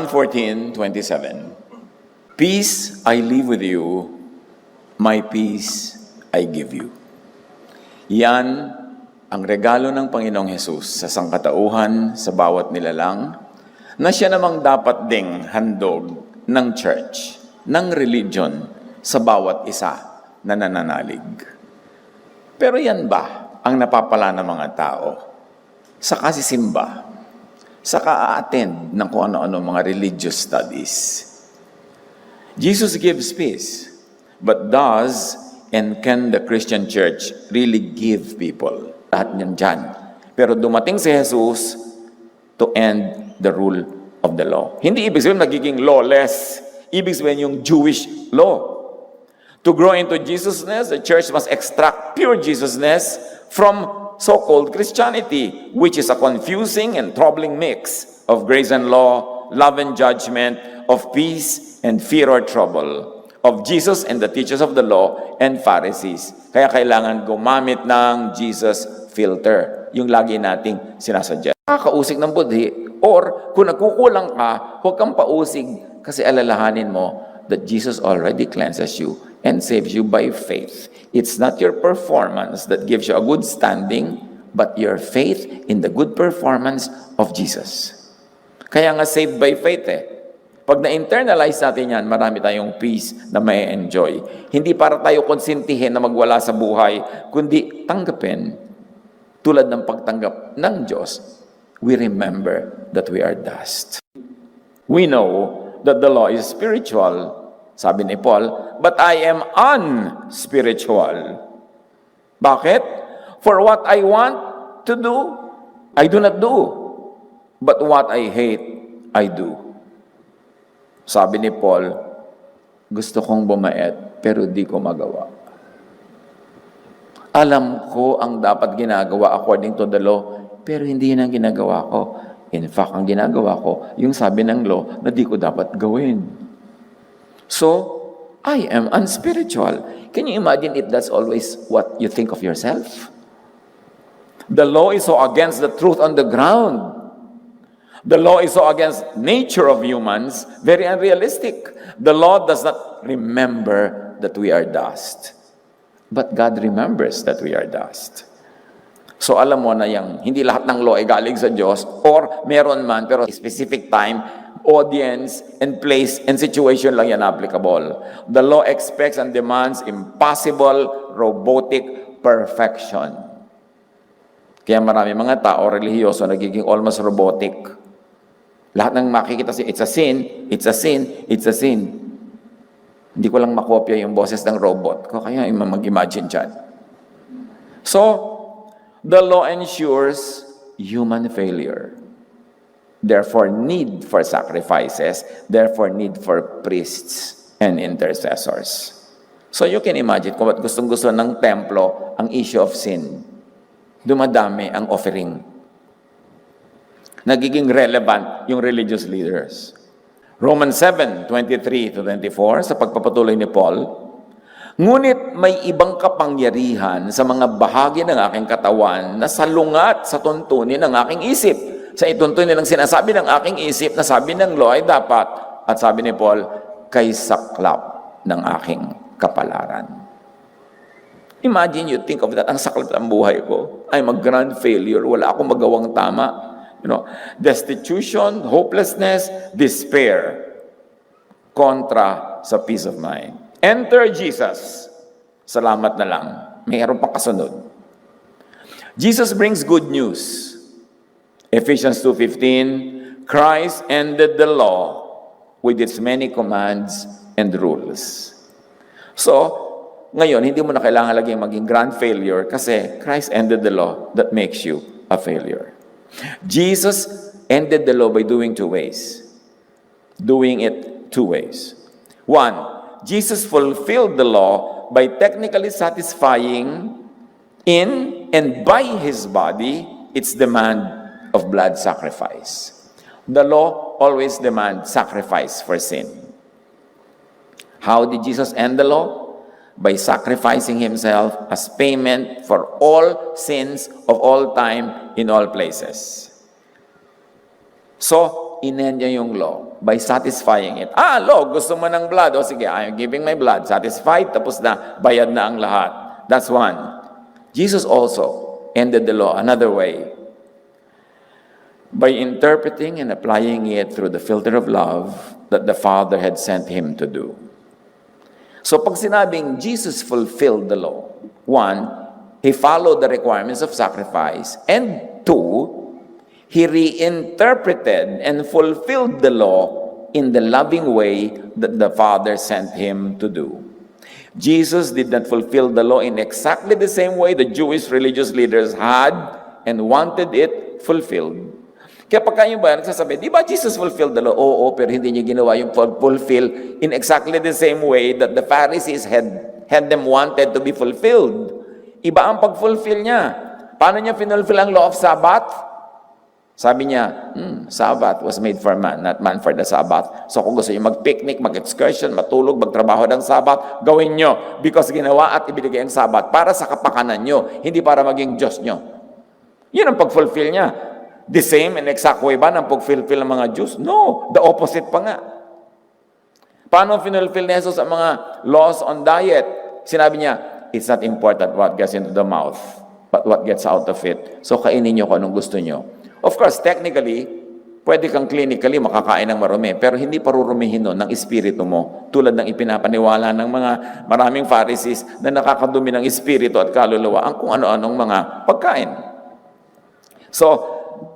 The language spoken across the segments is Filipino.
14:27. Peace I leave with you, my peace I give you. Yan ang regalo ng Panginoong Hesus sa sangkatauhan sa bawat nilalang na siya namang dapat ding handog ng church, ng religion sa bawat isa na nananalig. Pero yan ba ang napapala ng mga tao sa kasisimba, sa ka-attend ng kung ano-ano mga religious studies? Jesus gives peace, but does and can the Christian church really give people? Lahat niyan dyan. Pero dumating si Jesus to end the rule of the law. Hindi ibig sabihin nagiging lawless. Ibig sabihin yung Jewish law. To grow into Jesusness, the church must extract pure Jesusness from so-called Christianity, which is a confusing and troubling mix of grace and law, love and judgment, of peace and fear or trouble, of Jesus and the teachers of the law and Pharisees. Kaya kailangan gumamit ng Jesus filter, yung lagi nating sinasadya. Kakausig ng budhi, or kung nagkukulang ka, huwag kang pausig kasi alalahanin mo that Jesus already cleanses you and saves you by faith. It's not your performance that gives you a good standing, but your faith in the good performance of Jesus. Kaya nga saved by faith Pag na-internalize natin yan, marami tayong peace na may enjoy. Hindi para tayo konsintihin na magwala sa buhay, kundi tanggapin tulad ng pagtanggap ng Diyos. We remember that we are dust. We know that the law is spiritual, sabi ni Paul, but I am unspiritual. Bakit? For what I want to do, I do not do. But what I hate, I do. Sabi ni Paul, gusto kong bumait, pero di ko magawa. Alam ko ang dapat ginagawa according to the law, pero hindi yun ang ginagawa ko. In fact, ang ginagawa ko, yung sabi ng law na di ko dapat gawin. So, I am unspiritual. Can you imagine if that's always what you think of yourself? The law is so against the truth on the ground. The law is so against nature of humans, very unrealistic. The law does not remember that we are dust. But God remembers that we are dust. So alam mo na yung hindi lahat ng law ay galing sa Diyos, or meron man, pero specific time, audience, and place, and situation lang yan applicable. The law expects and demands impossible, robotic perfection. Kaya marami mga tao, relihiyoso, nagiging almost robotic. Lahat ng makikita siya, it's a sin, it's a sin, it's a sin. Hindi ko lang makopya yung boses ng robot ko, kaya mag-imagine dyan. So, the law ensures human failure. Therefore, need for sacrifices, therefore, need for priests and intercessors. So, you can imagine kung ba't gustong-gusto ng templo ang issue of sin. Dumadami ang offering. Nagiging relevant yung religious leaders. Romans 7:23-24, sa pagpapatuloy ni Paul, ngunit may ibang kapangyarihan sa mga bahagi ng aking katawan na salungat sa tuntunin ng aking isip. Sa ituntunin ng sinasabi ng aking isip na sabi ng law ay dapat, at sabi ni Paul, kay saklap ng aking kapalaran. Imagine you think of that, ang saklap ng buhay ko. I'm a grand failure, wala akong magawang tama. Destitution, hopelessness, despair, kontra sa peace of mind. Enter Jesus. Salamat na lang. Mayroon pang kasunod. Jesus brings good news. Ephesians 2:15, Christ ended the law with its many commands and rules. So, ngayon, hindi mo na kailangan laging maging grand failure kasi Christ ended the law that makes you a failure. Jesus ended the law by doing two ways. Doing it two ways. One, Jesus fulfilled the law by technically satisfying in and by His body its demand of blood sacrifice. The law always demands sacrifice for sin. How did Jesus end the law? By sacrificing Himself as payment for all sins of all time in all places. So, inend niya yung law by satisfying it. Law, gusto mo ng blood. O sige, I'm giving my blood. Satisfied, tapos na, bayad na ang lahat. That's one. Jesus also ended the law another way. By interpreting and applying it through the filter of love that the Father had sent Him to do. So pag sinabing Jesus fulfilled the law, one, He followed the requirements of sacrifice, and two, He reinterpreted and fulfilled the law in the loving way that the Father sent Him to do. Jesus did not fulfill the law in exactly the same way the Jewish religious leaders had and wanted it fulfilled. Kaya pagka yung ba, nagsasabi, di ba Jesus fulfilled the law? Oo, pero hindi niya ginawa yung fulfill in exactly the same way that the Pharisees had them wanted to be fulfilled. Iba ang pag-fulfill niya. Paano niya finulfill ang law of Sabbath? Sabi niya, Sabbath was made for man, not man for the Sabbath. So kung gusto niyo mag-picnic, mag-excursion, matulog, magtrabaho ng Sabbath, gawin niyo. Because ginawa at ibinigay ang Sabbath para sa kapakanan niyo, hindi para maging Diyos niyo. Yun ang pag-fulfill niya. The same and exact way ba ng pag-fulfill ng mga Jews? No, the opposite pa nga. Paano finulfill ni Jesus ang mga laws on diet? Sinabi niya, it's not important what gets into the mouth, but what gets out of it. So kainin niyo kung anong gusto niyo. Of course, technically, pwede kang clinically makakain ng marumi, pero hindi parurumihin nun ng espiritu mo, tulad ng ipinapaniwala ng mga maraming Pharisees na nakakadumi ng espiritu at kaluluwa ang kung ano-anong mga pagkain. So,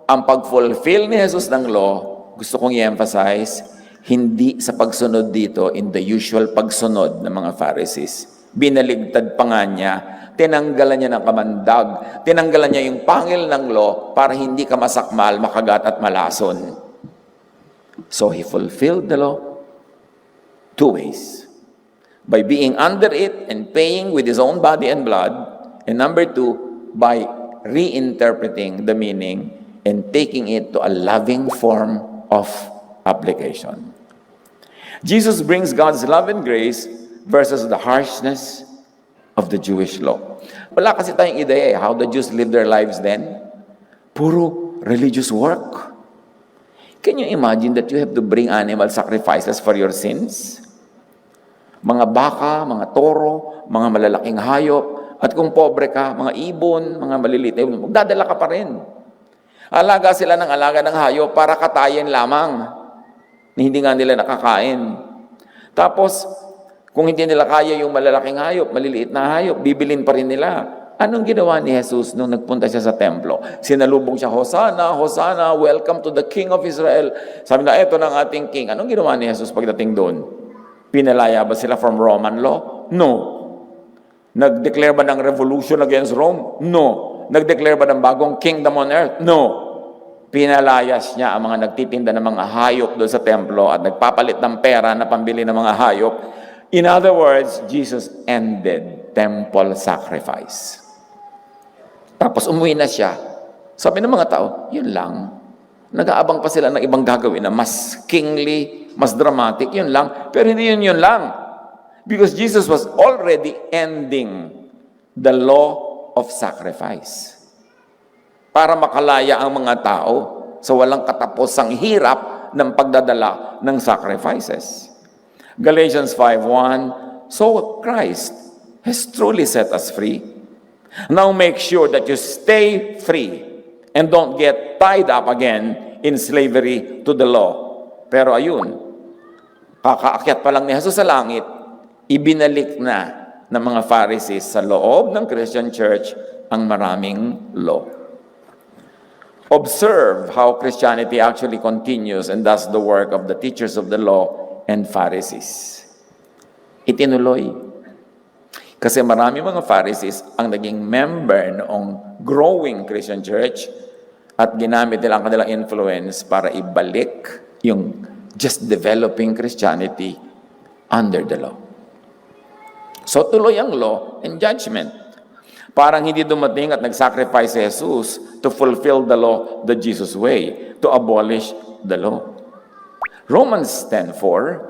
ang pag-fulfill ni Jesus ng law, gusto kong i-emphasize, hindi sa pagsunod dito in the usual pagsunod ng mga Pharisees. Binaligtad pa nga niya, tinanggalan niya ng kamandag, tinanggalan niya yung pangil ng law para hindi ka masakmal, makagat at malason. So He fulfilled the law two ways. By being under it and paying with His own body and blood, and number two, by reinterpreting the meaning and taking it to a loving form of application. Jesus brings God's love and grace versus the harshness of the Jewish law. Wala kasi tayong ideya how the Jews lived their lives then. Puro religious work. Can you imagine that you have to bring animal sacrifices for your sins? Mga baka, mga toro, mga malalaking hayop, at kung pobre ka, mga ibon, mga maliliit, magdadala ka pa rin. Alaga sila ng alaga ng hayop para katayin lamang. Hindi nga nila nakakain. Tapos, kung hindi nila kaya yung malalaking hayop, maliliit na hayop, bibilin pa rin nila. Anong ginawa ni Jesus nung nagpunta siya sa templo? Sinalubong siya, Hosanna, Hosanna, welcome to the King of Israel. Sabi na, eto na ang ating King. Anong ginawa ni Jesus pagdating doon? Pinalaya ba sila from Roman law? No. Nag-declare ba ng revolution against Rome? No. Nag-declare ba ng bagong kingdom on earth? No. Pinalayas niya ang mga nagtitinda ng mga hayop doon sa templo at nagpapalit ng pera na pambili ng mga hayop. In other words, Jesus ended temple sacrifice. Tapos umuwi na siya. Sabi ng mga tao, yun lang. Nag-aabang pa sila ng ibang gagawin na mas kingly, mas dramatic, yun lang. Pero hindi yun lang. Because Jesus was already ending the law of sacrifice. Para makalaya ang mga tao sa walang katapusang hirap ng pagdadala ng sacrifices. Galatians 5:1, so Christ has truly set us free. Now make sure that you stay free and don't get tied up again in slavery to the law. Pero ayun, kakaakyat pa lang ni Jesus sa langit, ibinalik na ng mga Pharisees sa loob ng Christian Church ang maraming law. Observe how Christianity actually continues and does the work of the teachers of the law and Pharisees. Itinuloy. Kasi marami mga Pharisees ang naging member noong growing Christian Church at ginamit nila ang kanilang influence para ibalik yung just developing Christianity under the law. So tuloy ang law and judgment. Parang hindi dumating at nag-sacrifice si Jesus to fulfill the law the Jesus way, to abolish the law. Romans 10:4,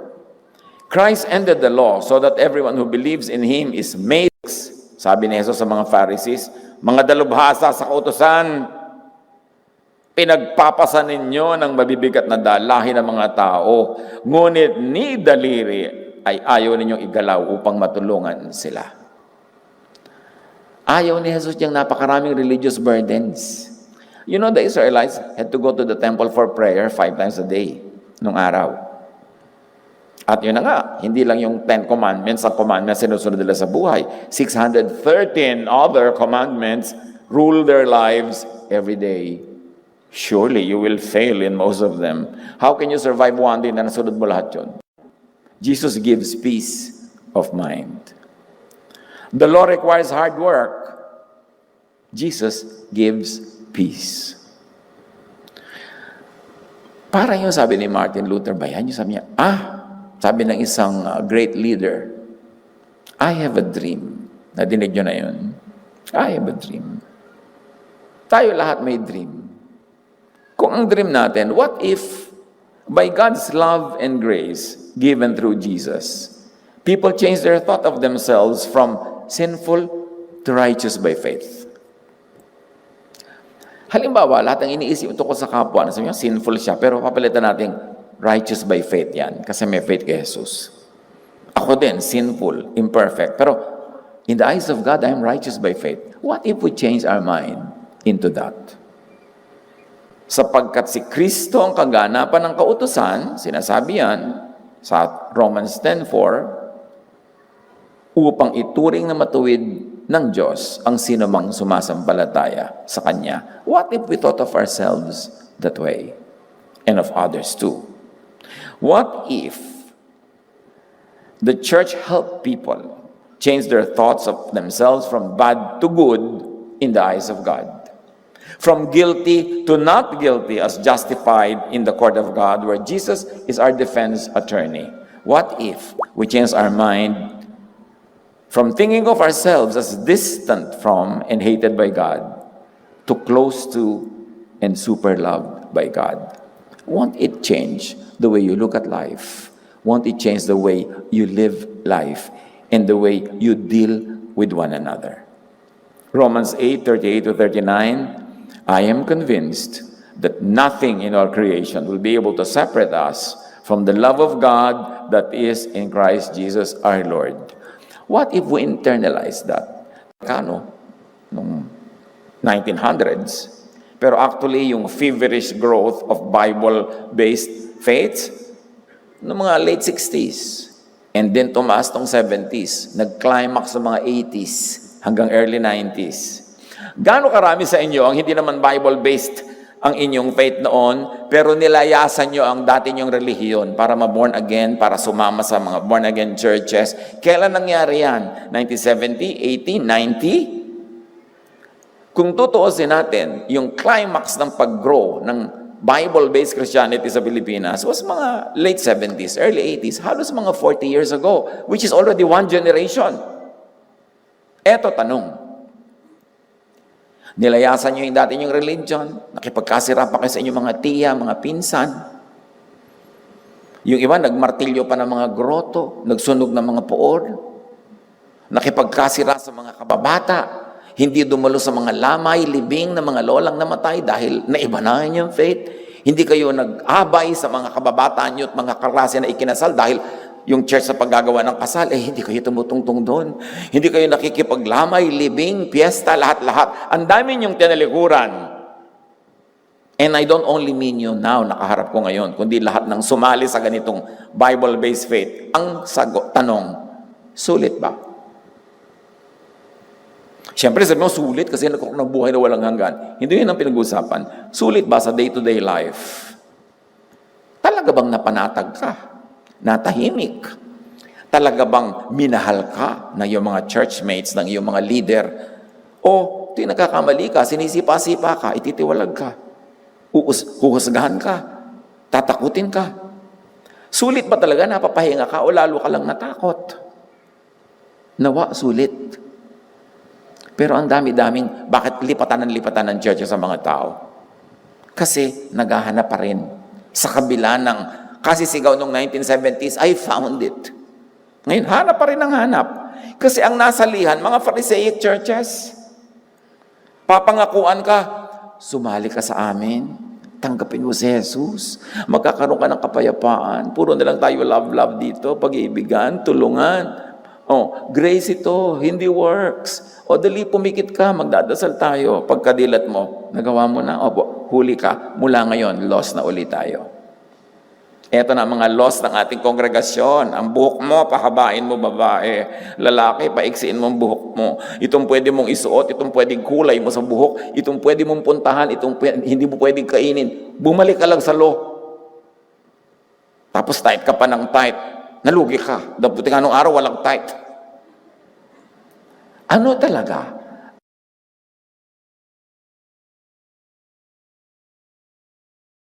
Christ ended the law so that everyone who believes in Him is made, sabi ni Jesus sa mga Pharisees, mga dalubhasa sa kautusan. Pinagpapasan ninyo ng mabibigat na dalahin ng mga tao, ngunit ni daliri ay ayaw ninyong igalaw upang matulungan sila. Ayaw ni Jesus yung napakaraming religious burdens. You know, the Israelites had to go to the temple for prayer 5 times a day nung araw. At yun na nga, hindi lang yung 10 commandments ang commandments sinusunod nila sa buhay. 613 other commandments rule their lives every day. Surely you will fail in most of them. How can you survive one day na nasunod mo lahat yun? Jesus gives peace of mind. The law requires hard work. Jesus gives peace. Para yung sabi ni Martin Luther ba yan? Yung sabi niya, sabi ng isang great leader, I have a dream. Nadinig nyo na yun? I have a dream. Tayo lahat may dream. Kung ang dream natin, what if by God's love and grace given through Jesus, people change their thought of themselves from sinful to righteous by faith? Halimbawa, lahat ng iniisip tungkol sa kapwa, sabi niya, sinful siya, pero papalitan natin righteous by faith yan, kasi may faith kay Jesus. Ako din, sinful, imperfect, pero in the eyes of God, I am righteous by faith. What if we change our mind into that? Sapagkat si Kristo ang kaganapan ng kautusan, sinasabi yan sa Romans 10:4, upang ituring na matuwid ng Diyos ang sinumang sumasampalataya sa Kanya. What if we thought of ourselves that way? And of others too? What if the church helped people change their thoughts of themselves from bad to good in the eyes of God? From guilty to not guilty as justified in the court of God, where Jesus is our defense attorney. What if we change our mind from thinking of ourselves as distant from and hated by God to close to and super loved by God? Won't it change the way you look at life? Won't it change the way you live life and the way you deal with one another? Romans 8:38-39, I am convinced that nothing in our creation will be able to separate us from the love of God that is in Christ Jesus our Lord. What if we internalize that? Nung 1900s. Pero actually, yung feverish growth of Bible-based faith, noong mga late 60s. And then tumaas tong 70s. Nag-climax sa mga 80s hanggang early 90s. Gaano karami sa inyo ang hindi naman Bible-based ang inyong faith noon, pero nilayasan nyo ang dati nyong relihiyon para ma-born again, para sumama sa mga born-again churches? Kailan nangyari yan? 1970, 80, 90? Kung tutuusin natin, yung climax ng pag-grow ng Bible-based Christianity sa Pilipinas was mga late 70s, early 80s, halos mga 40 years ago, which is already one generation. Eto tanong, nilayasan nyo yung dati nyong religion, nakipagkasira pa kayo sa inyong mga tiya, mga pinsan. Yung iba, nagmartilyo pa ng mga groto, nagsunog ng mga poor, nakipagkasira sa mga kababata, hindi dumalo sa mga lamay, libing ng mga lolang namatay dahil naiba na yung faith. Hindi kayo nag-abay sa mga kababata nyo at mga kaklase na ikinasal dahil yung church sa paggagawa ng kasal, hindi kayo tumutungtong doon. Hindi kayo nakikipaglamay, libing, piyesta, lahat-lahat. Ang dami niyong tinalikuran. And I don't only mean you now, nakaharap ko ngayon, kundi lahat ng sumali sa ganitong Bible-based faith. Ang tanong, sulit ba? Siyempre, sabi mo, sulit kasi nabuhay na walang hanggan. Hindi yun ang pinag-uusapan. Sulit ba sa day-to-day life? Talaga bang napanatag ka? Natahimik? Talaga bang minahal ka ng iyong mga churchmates, ng iyong mga leader? O ito'y nagkakamali ka, sinisipa-sipa ka, ititiwalag ka, huhusgahan ka, tatakutin ka? Sulit ba talaga napapahinga ka o lalo ka lang natakot? Nawa, sulit. Pero ang dami-daming, bakit lipatan ng church sa mga tao? Kasi naghahanap pa rin sa kabila ng kasi sigaw nung 1970s, I found it. Ngayon, hanap pa rin ang hanap. Kasi ang nasalihan, mga Pharisaic churches, papangakuan ka, sumali ka sa amin. Tanggapin mo si Jesus. Magkakaroon ka ng kapayapaan. Puro na lang tayo love dito, pag-iibigan, tulungan. Grace ito, hindi works. Dali pumikit ka, magdadasal tayo. Pagkadilat mo, nagawa mo na, huli ka. Mula ngayon, lost na ulit tayo. Ito na mga laws ng ating kongregasyon. Ang buhok mo, pahabain mo babae. Lalaki, paiksiin mo ang buhok mo. Itong pwede mong isuot, itong pwedeng kulay mo sa buhok, itong pwede mong puntahan, hindi mo pwedeng kainin. Bumalik ka lang sa law. Tapos tight ka pa ng tight. Nalugi ka. Dapat nga nung araw walang tight. Ano talaga?